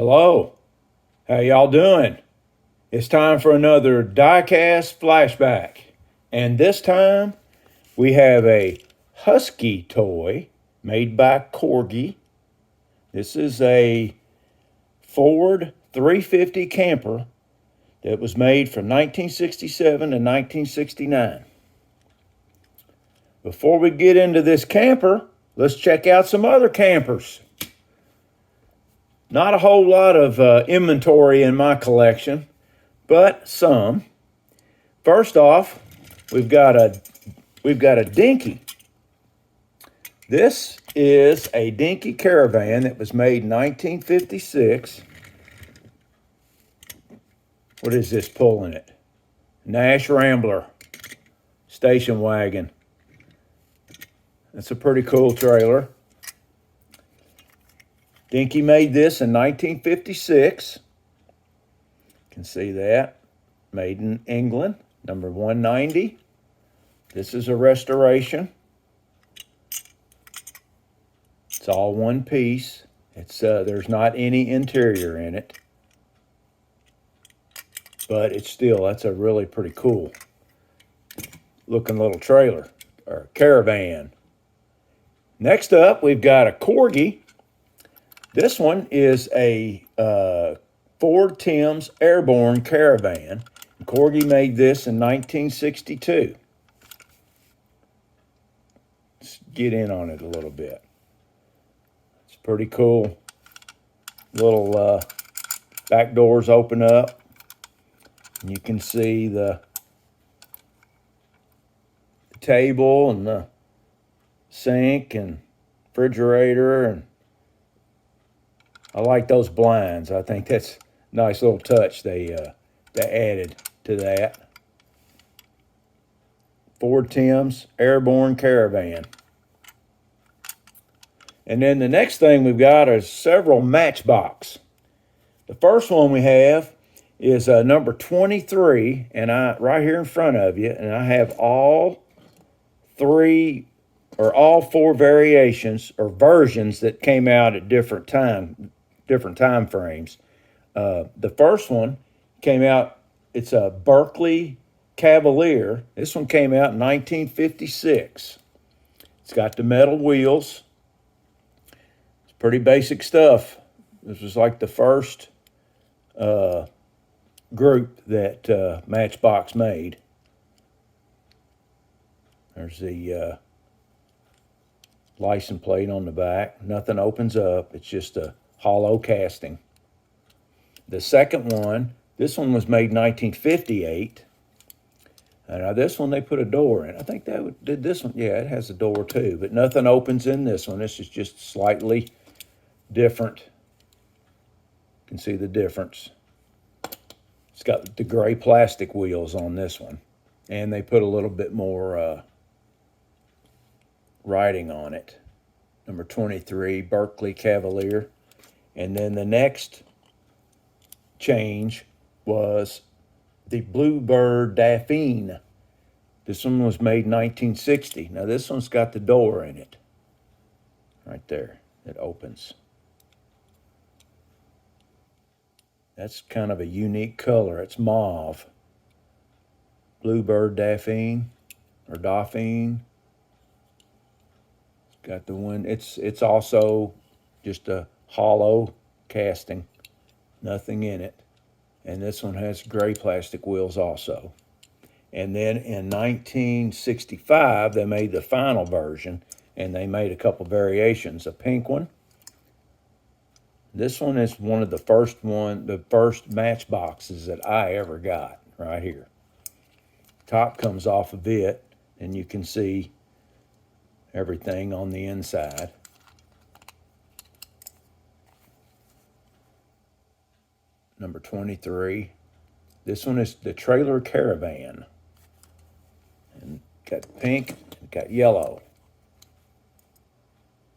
Hello, how y'all doing? It's time for another diecast flashback. And this time we have a Husky toy made by Corgi. This is a Ford 350 camper that was made from 1967 to 1969. Before we get into this camper, let's check out some other campers. Not a whole lot of inventory in my collection, but some. First off, we've got a Dinky. This is a Dinky Caravan that was made in 1956. What is this pulling it? Nash Rambler station wagon. That's a pretty cool trailer. Dinky made this in 1956. You can see that. Made in England, number 190. This is a restoration. It's all one piece. There's not any interior in it. But that's a really pretty cool looking little trailer, or caravan. Next up, we've got a Corgi. This one is a Ford Thames Airborne Caravan. Corgi made this in 1962. Let's get in on it a little bit. It's pretty cool. Little back doors open up. And you can see the table and the sink and refrigerator, and I like those blinds. I think that's a nice little touch they added to that. Ford Thames Airborne Caravan. And then the next thing we've got is several Matchbox. The first one we have is number 23, and right here in front of you, and I have all four variations or versions that came out at different time frames. The first one came out, it's a Berkeley Cavalier. This one came out in 1956. It's got the metal wheels. It's pretty basic stuff. This was like the first group that Matchbox made. There's the license plate on the back. Nothing opens up. It's just a hollow casting. The second one, this one was made in 1958. Now this one they put a door in. I think did this one. Yeah, it has a door too, but nothing opens in this one. This is just slightly different. You can see the difference. It's got the gray plastic wheels on this one, and they put a little bit more writing on it. Number 23, Berkeley Cavalier. And then the next change was the Bluebird Daphne. This one was made in 1960. Now this one's got the door in it. Right there. It opens. That's kind of a unique color. It's mauve. Bluebird Daphne or Dauphine. It's got the one. It's also just a hollow casting. Nothing in it. And this one has gray plastic wheels also. And then in 1965, they made the final version, and they made a couple variations. A pink one. This one is one of the first Matchboxes that I ever got, right here. Top comes off of it, and you can see everything on the inside. Number 23. This one is the Trailer Caravan. And got pink, and got yellow.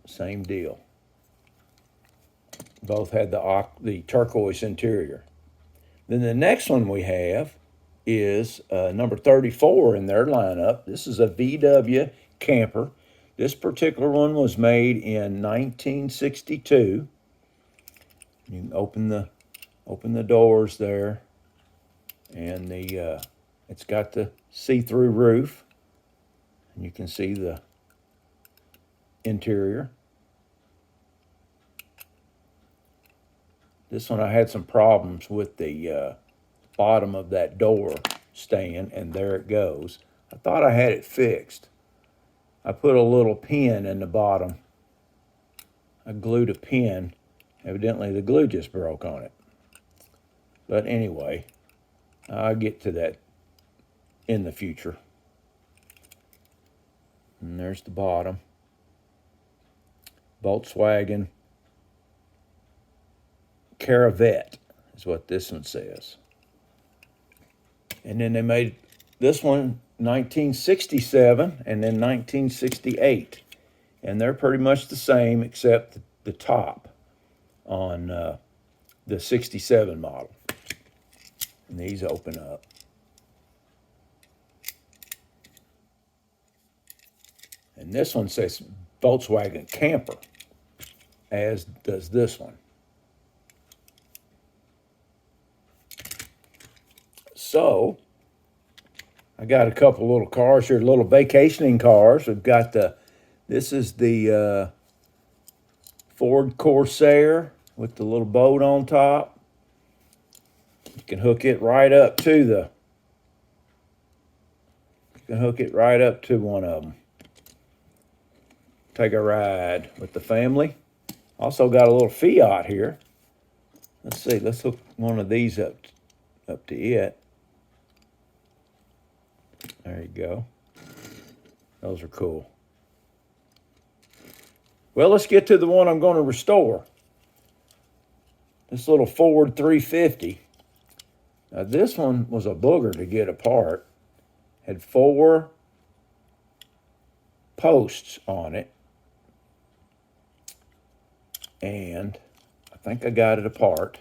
Same deal. Both had the turquoise interior. Then the next one we have is number 34 in their lineup. This is a VW camper. This particular one was made in 1962. You can open the doors there, and it's got the see-through roof, and you can see the interior. This one I had some problems with the bottom of that door stand, and there it goes. I thought I had it fixed. I put a little pin in the bottom. I glued a pin. Evidently the glue just broke on it. But anyway, I'll get to that in the future. And there's the bottom. Volkswagen Caravan is what this one says. And then they made this one 1967 and then 1968. And they're pretty much the same except the top on the 67 model. And these open up. And this one says Volkswagen Camper, as does this one. So, I got a couple little cars here, little vacationing cars. We've got this is the Ford Corsair with the little boat on top. You can hook it right up to one of them. Take a ride with the family. Also got a little Fiat here. Let's see, let's hook one of these up to it. There you go. Those are cool. Well, let's get to the one I'm going to restore. This little Ford 350. Now, this one was a booger to get apart. Had 4 posts on it. And I think I got it apart.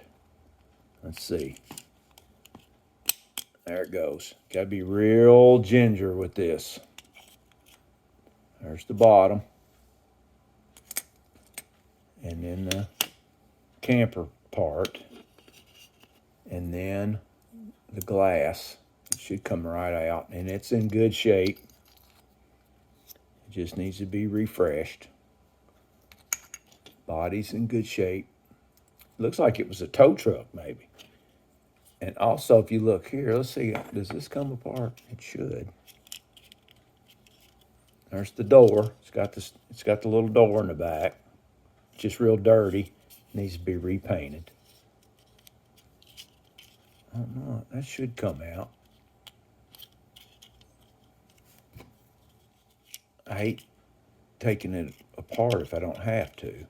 Let's see. There it goes. Got to be real ginger with this. There's the bottom. And then the camper part. And then the glass. It should come right out. And it's in good shape. It just needs to be refreshed. Body's in good shape. Looks like it was a tow truck, maybe. And also, if you look here, let's see, does this come apart? It should. There's the door. It's got the little door in the back. It's just real dirty. Needs to be repainted. I don't know. That should come out. I hate taking it apart if I don't have to.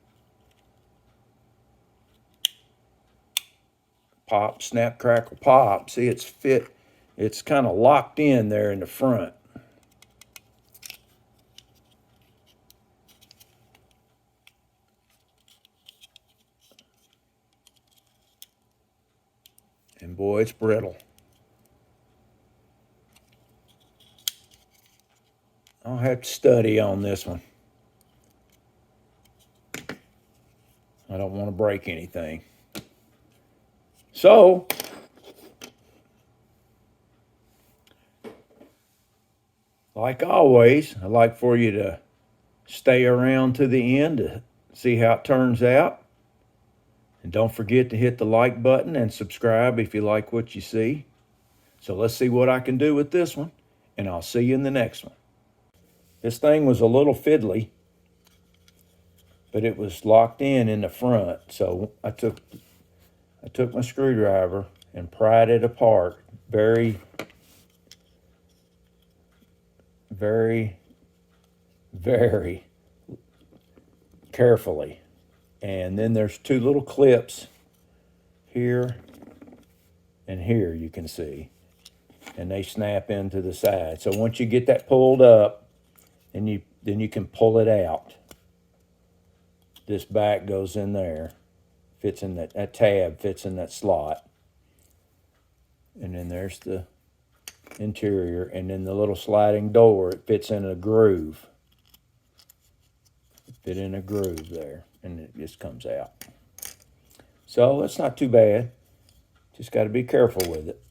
Pop, snap, crackle, pop. See, it's fit. It's kind of locked in there in the front. And boy, it's brittle. I'll have to study on this one. I don't want to break anything. So, like always, I'd like for you to stay around to the end to see how it turns out. And don't forget to hit the like button and subscribe if you like what you see. So let's see what I can do with this one, and I'll see you in the next one. This thing was a little fiddly, but it was locked in the front. So I took my screwdriver and pried it apart very, very, very carefully. And then there's 2 little clips here and here, you can see. And they snap into the side. So once you get that pulled up, then you can pull it out. This back goes in there. Fits in that tab fits in that slot. And then there's the interior. And then the little sliding door, it fits in a groove. Fit in a groove there. And it just comes out. So that's not too bad. Just got to be careful with it.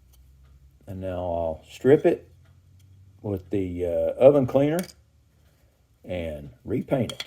And now I'll strip it with the oven cleaner and repaint it.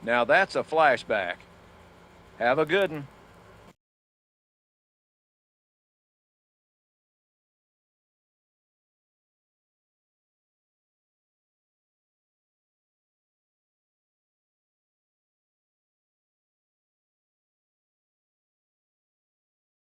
Now that's a flashback. Have a good one.